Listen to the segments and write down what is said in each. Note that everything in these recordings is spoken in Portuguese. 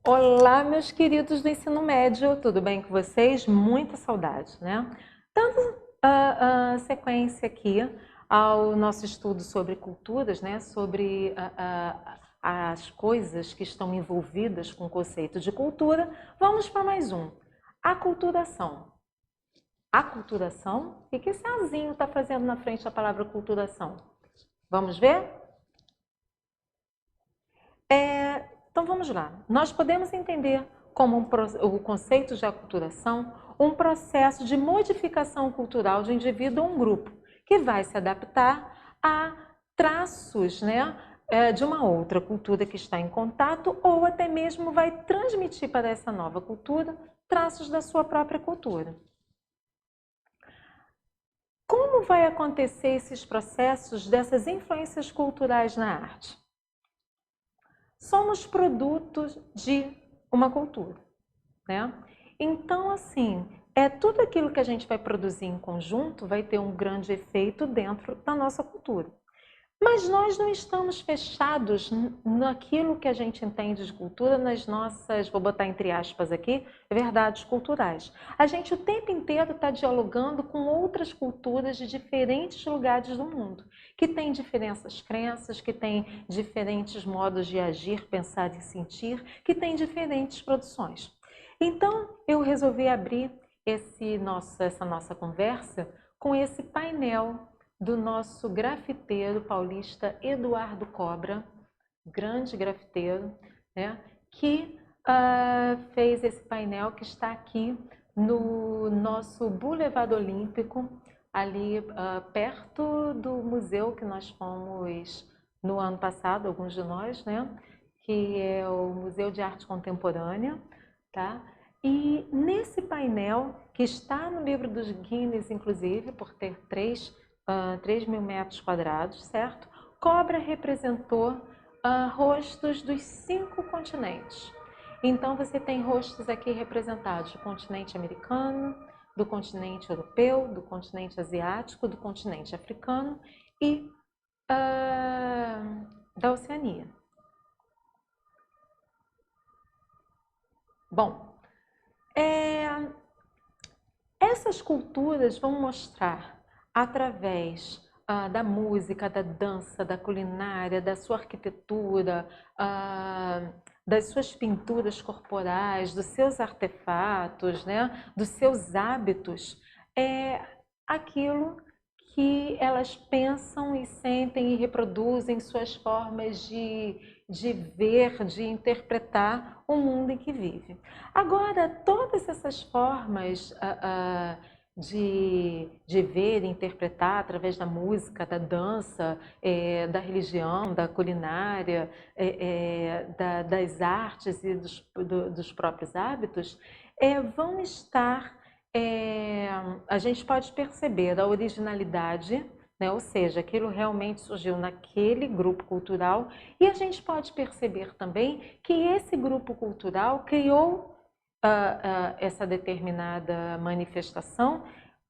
Olá, meus queridos do ensino médio, tudo bem com vocês? Muita saudade, né? Dando sequência aqui ao nosso estudo sobre culturas, né? Sobre as coisas que estão envolvidas com o conceito de cultura, vamos para mais um. Aculturação. Aculturação? O que esse azinho está fazendo na frente da palavra culturação? Vamos ver? Então vamos lá. Nós podemos entender como o conceito de aculturação um processo de modificação cultural de um indivíduo ou um grupo, que vai se adaptar a traços, né, de uma outra cultura que está em contato, ou até mesmo vai transmitir para essa nova cultura traços da sua própria cultura. Como vai acontecer esses processos dessas influências culturais na arte? Somos produtos de uma cultura, né? Então, assim, tudo aquilo que a gente vai produzir em conjunto vai ter um grande efeito dentro da nossa cultura. Mas nós não estamos fechados naquilo que a gente entende de cultura, nas nossas, vou botar entre aspas aqui, verdades culturais. A gente o tempo inteiro está dialogando com outras culturas de diferentes lugares do mundo, que têm diferentes crenças, que têm diferentes modos de agir, pensar e sentir, que têm diferentes produções. Então, eu resolvi abrir essa nossa conversa com esse painel do nosso grafiteiro paulista Eduardo Cobra, grande grafiteiro, né, que fez esse painel que está aqui no nosso Boulevard Olímpico, ali perto do museu que nós fomos no ano passado, alguns de nós, né, que é o Museu de Arte Contemporânea, tá? E nesse painel, que está no livro dos Guinness, inclusive, por ter 3 mil metros quadrados, certo? Cobra representou rostos dos 5 continentes. Então, você tem rostos aqui representados do continente americano, do continente europeu, do continente asiático, do continente africano e da Oceania. Bom, essas culturas vão mostrar através da música, da dança, da culinária, da sua arquitetura, das suas pinturas corporais, dos seus artefatos, né, dos seus hábitos, aquilo que elas pensam e sentem e reproduzem suas formas de ver, de interpretar o mundo em que vive. Agora, todas essas formas de ver e interpretar através da música, da dança, da religião, da culinária, das artes e dos próprios hábitos, vão estar, a gente pode perceber a originalidade, né? Ou seja, aquilo realmente surgiu naquele grupo cultural, e a gente pode perceber também que esse grupo cultural criou essa determinada manifestação,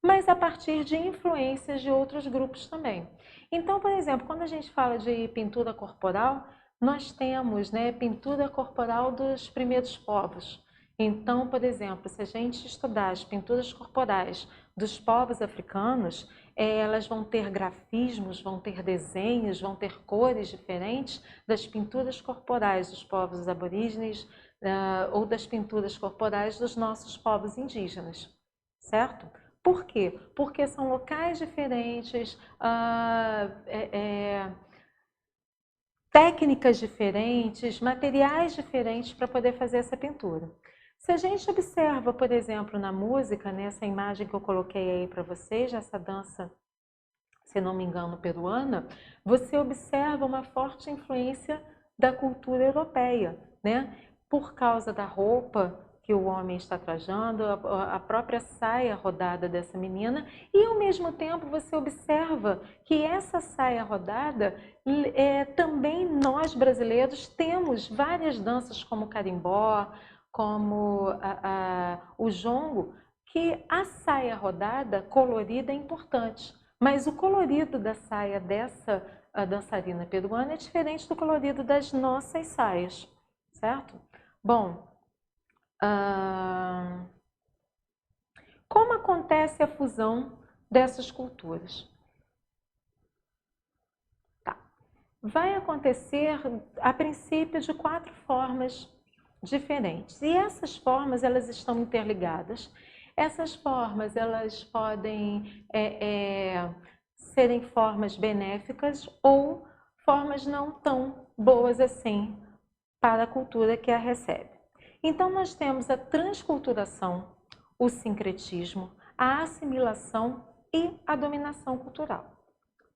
mas a partir de influências de outros grupos também. Então, por exemplo, quando a gente fala de pintura corporal, nós temos, né, pintura corporal dos primeiros povos. Então, por exemplo, se a gente estudar as pinturas corporais dos povos africanos, elas vão ter grafismos, vão ter desenhos, vão ter cores diferentes das pinturas corporais dos povos aborígenes, ou das pinturas corporais dos nossos povos indígenas, certo? Por quê? Porque são locais diferentes, técnicas diferentes, materiais diferentes para poder fazer essa pintura. Se a gente observa, por exemplo, na música, nessa imagem que eu coloquei aí para vocês, essa dança, se não me engano, peruana, você observa uma forte influência da cultura europeia, né? Por causa da roupa que o homem está trajando, a própria saia rodada dessa menina, e ao mesmo tempo você observa que essa saia rodada, também nós brasileiros temos várias danças como o carimbó, como o jongo, que a saia rodada colorida é importante, mas o colorido da saia dessa dançarina peruana é diferente do colorido das nossas saias, certo? Bom, como acontece a fusão dessas culturas? Tá. Vai acontecer, a princípio, de 4 formas diferentes. E essas formas, elas estão interligadas. Essas formas, elas podem serem formas benéficas ou formas não tão boas assim para a cultura que a recebe. Então, nós temos a transculturação, o sincretismo, a assimilação e a dominação cultural.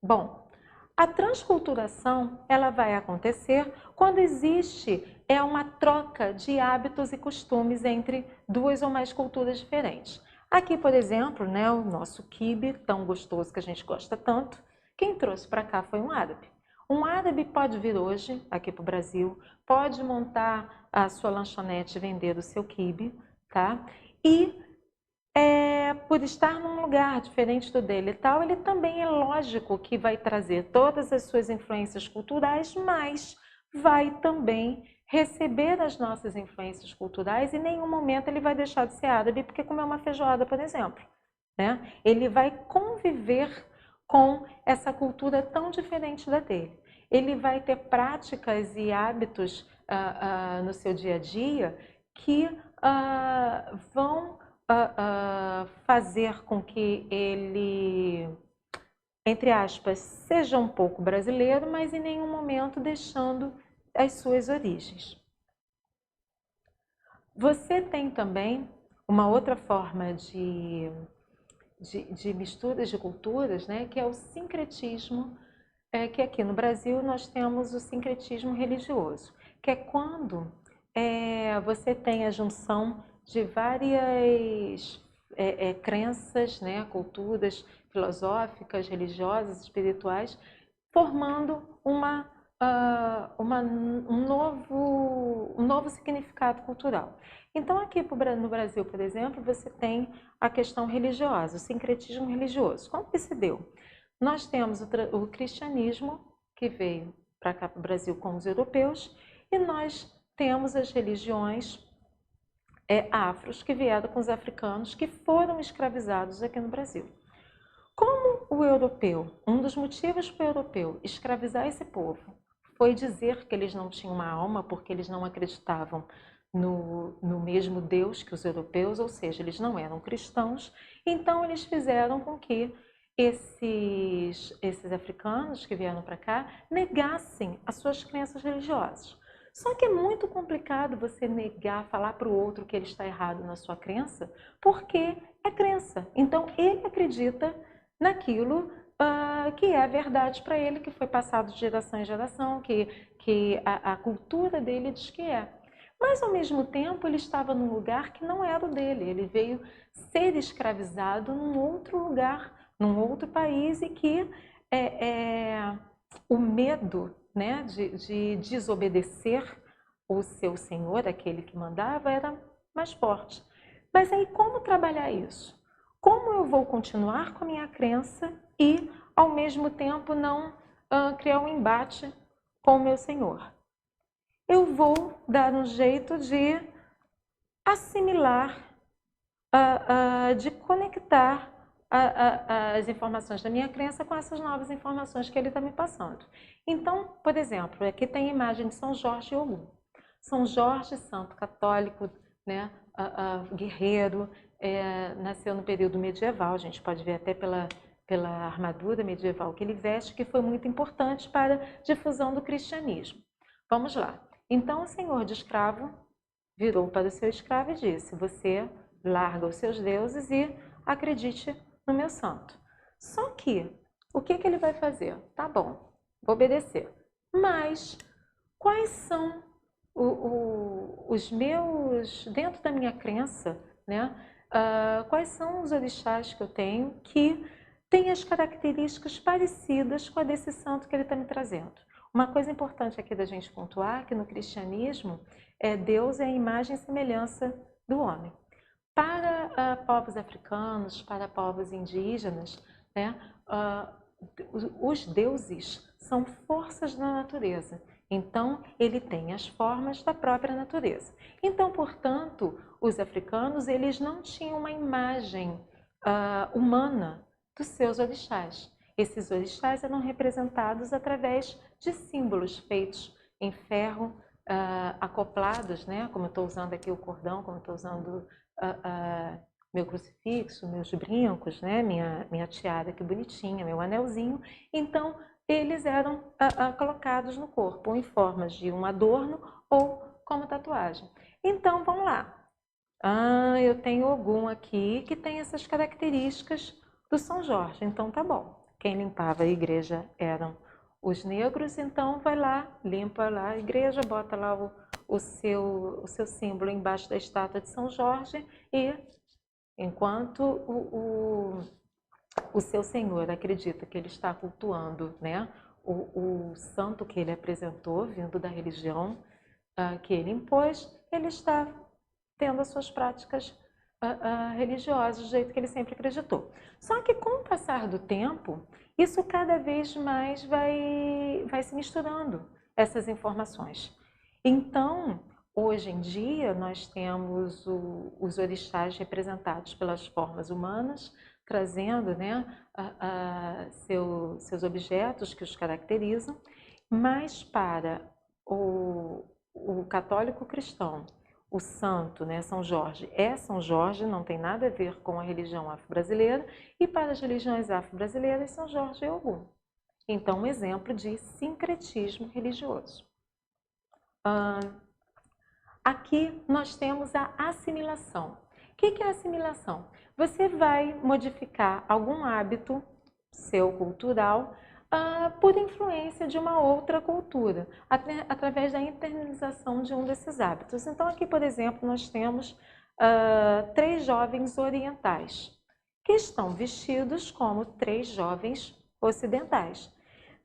Bom, a transculturação, ela vai acontecer quando existe uma troca de hábitos e costumes entre 2 ou mais culturas diferentes. Aqui, por exemplo, né, o nosso quibe, tão gostoso que a gente gosta tanto, quem trouxe para cá foi um árabe. Um árabe pode vir hoje, aqui para o Brasil, pode montar a sua lanchonete e vender o seu quibe, tá? E por estar num lugar diferente do dele e tal, ele também é lógico que vai trazer todas as suas influências culturais, mas vai também receber as nossas influências culturais e em nenhum momento ele vai deixar de ser árabe porque comeu uma feijoada, por exemplo. Né? Ele vai conviver com essa cultura tão diferente da dele. Ele vai ter práticas e hábitos no seu dia a dia que vão fazer com que ele, entre aspas, seja um pouco brasileiro, mas em nenhum momento deixando as suas origens. Você tem também uma outra forma de misturas de culturas, né, que é o sincretismo, que aqui no Brasil nós temos o sincretismo religioso, que é quando você tem a junção de várias crenças, né, culturas filosóficas, religiosas, espirituais, formando um novo significado cultural. Então, aqui no Brasil, por exemplo, você tem a questão religiosa, o sincretismo religioso. Como que se deu? Nós temos o cristianismo, que veio para cá para o Brasil com os europeus, e nós temos as religiões afros, que vieram com os africanos, que foram escravizados aqui no Brasil. Como o europeu, um dos motivos para o europeu escravizar esse povo foi dizer que eles não tinham uma alma, porque eles não acreditavam no mesmo Deus que os europeus, ou seja, eles não eram cristãos, então eles fizeram com que esses africanos que vieram para cá negassem as suas crenças religiosas. Só que é muito complicado você negar, falar para o outro que ele está errado na sua crença, porque é crença. Então ele acredita naquilo que é a verdade para ele, que foi passado de geração em geração, que a cultura dele diz que é. Mas, ao mesmo tempo, ele estava num lugar que não era o dele. Ele veio ser escravizado num outro lugar, num outro país, e que o medo, né, de desobedecer o seu senhor, aquele que mandava, era mais forte. Mas aí, como trabalhar isso? Como eu vou continuar com a minha crença e, ao mesmo tempo, não criar um embate com o meu senhor? Eu vou dar um jeito de assimilar, de conectar as informações da minha crença com essas novas informações que ele está me passando. Então, por exemplo, aqui tem a imagem de São Jorge e Ogum. São Jorge, santo católico, né, guerreiro, nasceu no período medieval, a gente pode ver até pela armadura medieval que ele veste, que foi muito importante para a difusão do cristianismo. Vamos lá. Então, o senhor de escravo virou para o seu escravo e disse: você larga os seus deuses e acredite no meu santo. Só que, o que ele vai fazer? Tá bom, vou obedecer. Mas, quais são os meus, dentro da minha crença, né? Quais são os orixás que eu tenho que têm as características parecidas com a desse santo que ele está me trazendo? Uma coisa importante aqui da gente pontuar, que no cristianismo, Deus é a imagem e semelhança do homem. Para povos africanos, para povos indígenas, né, os deuses são forças da natureza. Então, ele tem as formas da própria natureza. Então, portanto, os africanos, eles não tinham uma imagem humana dos seus orixás. Esses orixás eram representados através de símbolos feitos em ferro, acoplados, né? Como eu estou usando aqui o cordão, como eu estou usando meu crucifixo, meus brincos, né? Minha tiara, que bonitinha, meu anelzinho. Então, eles eram colocados no corpo, ou em formas de um adorno ou como tatuagem. Então, vamos lá. Eu tenho Ogum aqui que tem essas características do São Jorge. Então, tá bom. Quem limpava a igreja eram os negros, então vai lá, limpa lá a igreja, bota lá o seu símbolo embaixo da estátua de São Jorge e enquanto o seu senhor acredita que ele está cultuando, né, o santo que ele apresentou, vindo da religião que ele impôs, ele está tendo as suas práticas religiosas do jeito que ele sempre acreditou. Só que com o passar do tempo, isso cada vez mais vai se misturando, essas informações. Então, hoje em dia, nós temos os orixás representados pelas formas humanas, trazendo, né, seus objetos que os caracterizam, mas para o católico cristão, o santo, né, São Jorge, é São Jorge, não tem nada a ver com a religião afro-brasileira, e para as religiões afro-brasileiras, São Jorge é Ogum. Então, um exemplo de sincretismo religioso. Aqui nós temos a assimilação. O que é assimilação? Você vai modificar algum hábito seu cultural por influência de uma outra cultura, através da internalização de um desses hábitos. Então, aqui, por exemplo, nós temos 3 jovens orientais, que estão vestidos como 3 jovens ocidentais.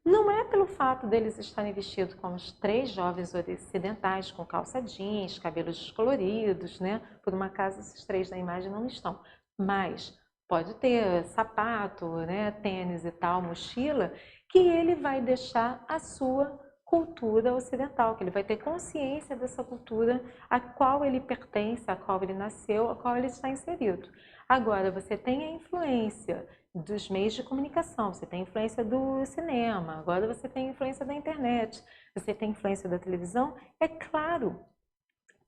Não é pelo fato deles estarem vestidos como os 3 jovens ocidentais, com calça jeans, cabelos descoloridos, né? Por uma acaso esses 3 da imagem não estão. Mas pode ter sapato, né? Tênis e tal, mochila, que ele vai deixar a sua cultura ocidental, que ele vai ter consciência dessa cultura a qual ele pertence, a qual ele nasceu, a qual ele está inserido. Agora, você tem a influência dos meios de comunicação, você tem influência do cinema, agora você tem influência da internet, você tem influência da televisão, é claro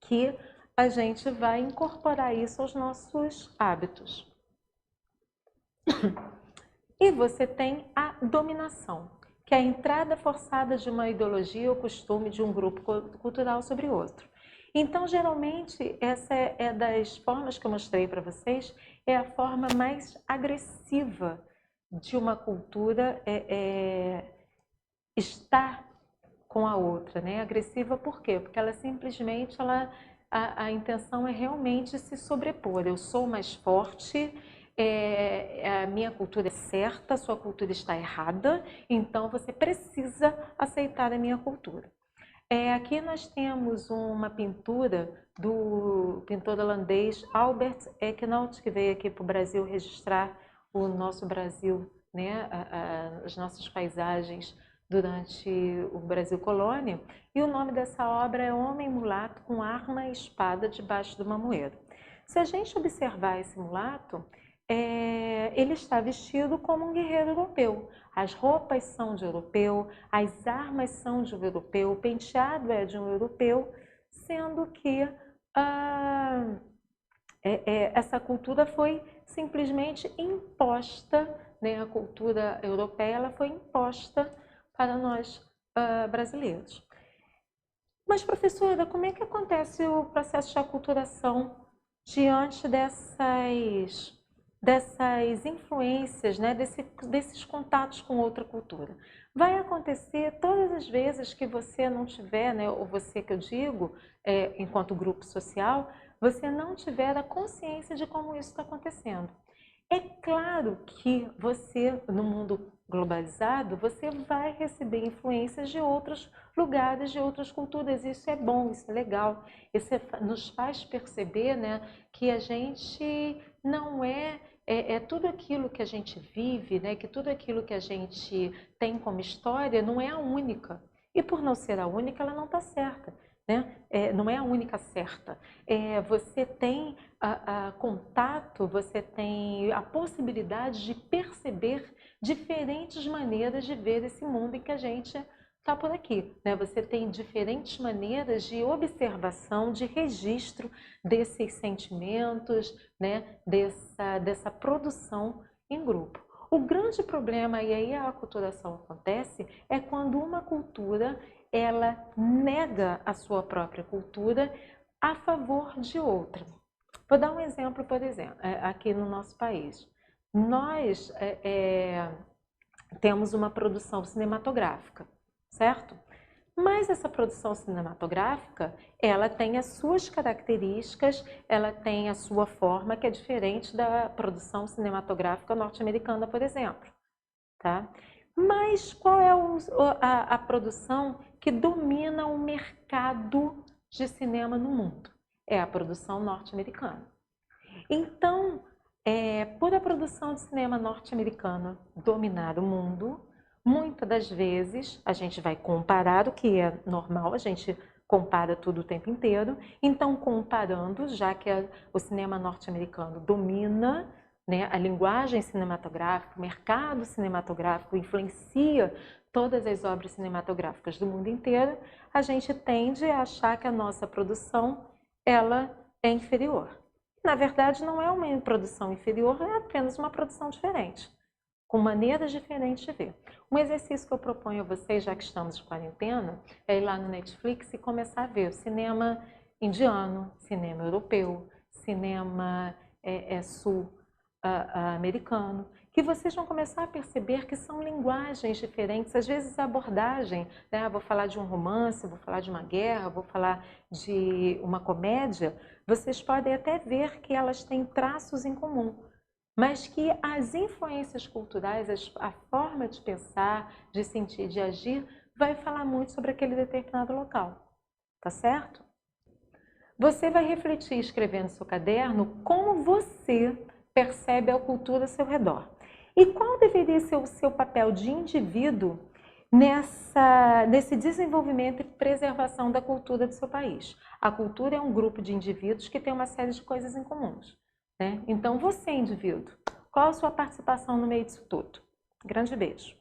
que a gente vai incorporar isso aos nossos hábitos. E você tem a dominação, que é a entrada forçada de uma ideologia ou costume de um grupo cultural sobre outro. Então, geralmente, essa é das formas que eu mostrei para vocês, é a forma mais agressiva de uma cultura estar com a outra, né? Agressiva por quê? Porque ela simplesmente, a intenção é realmente se sobrepor. Eu sou mais forte, a minha cultura é certa, a sua cultura está errada, então você precisa aceitar a minha cultura. Aqui nós temos uma pintura do pintor holandês Albert Eknout, que veio aqui para o Brasil registrar o nosso Brasil, né, as nossas paisagens durante o Brasil colônia. E o nome dessa obra é Homem Mulato com Arma e Espada debaixo do Mamoeiro. Se a gente observar esse mulato, ele está vestido como um guerreiro europeu. As roupas são de europeu, as armas são de um europeu, o penteado é de um europeu, sendo que essa cultura foi simplesmente imposta, né? A cultura europeia ela foi imposta para nós brasileiros. Mas, professora, como é que acontece o processo de aculturação diante dessas influências, né, desses contatos com outra cultura? Vai acontecer todas as vezes que você não tiver, né, ou você que eu digo, enquanto grupo social, você não tiver a consciência de como isso está acontecendo. É claro que você, no mundo globalizado, você vai receber influências de outros lugares, de outras culturas. Isso é bom, isso é legal. Isso nos faz perceber, né, que a gente não é tudo aquilo que a gente vive, né, que tudo aquilo que a gente tem como história não é a única. E por não ser a única, ela não está certa, né? Não é a única certa. Você tem contato, você tem a possibilidade de perceber diferentes maneiras de ver esse mundo em que a gente está por aqui, né? Você tem diferentes maneiras de observação, de registro desses sentimentos, né? Dessa produção em grupo. O grande problema, e aí a aculturação acontece, é quando uma cultura ela nega a sua própria cultura a favor de outra. Vou dar um exemplo, por exemplo, aqui no nosso país. Nós temos uma produção cinematográfica, certo? Mas essa produção cinematográfica, ela tem as suas características, ela tem a sua forma que é diferente da produção cinematográfica norte-americana, por exemplo, tá? Mas qual é a produção que domina o mercado de cinema no mundo? É a produção norte-americana. Então, por a produção de cinema norte-americana dominar o mundo, muitas das vezes a gente vai comparar o que é normal, a gente compara tudo o tempo inteiro. Então, comparando, já que o cinema norte-americano domina, né, a linguagem cinematográfica, o mercado cinematográfico influencia todas as obras cinematográficas do mundo inteiro, a gente tende a achar que a nossa produção ela é inferior. Na verdade, não é uma produção inferior, é apenas uma produção diferente, com maneiras diferentes de ver. Um exercício que eu proponho a vocês, já que estamos de quarentena, é ir lá no Netflix e começar a ver o cinema indiano, cinema europeu, cinema sul-americano, que vocês vão começar a perceber que são linguagens diferentes, às vezes a abordagem, né? Vou falar de um romance, vou falar de uma guerra, vou falar de uma comédia, vocês podem até ver que elas têm traços em comum, mas que as influências culturais, a forma de pensar, de sentir, de agir, vai falar muito sobre aquele determinado local, tá certo? Você vai refletir escrevendo no seu caderno como você percebe a cultura ao seu redor. E qual deveria ser o seu papel de indivíduo nesse desenvolvimento e preservação da cultura do seu país? A cultura é um grupo de indivíduos que tem uma série de coisas em comuns, né? Então, você, indivíduo, qual a sua participação no meio disso tudo? Grande beijo!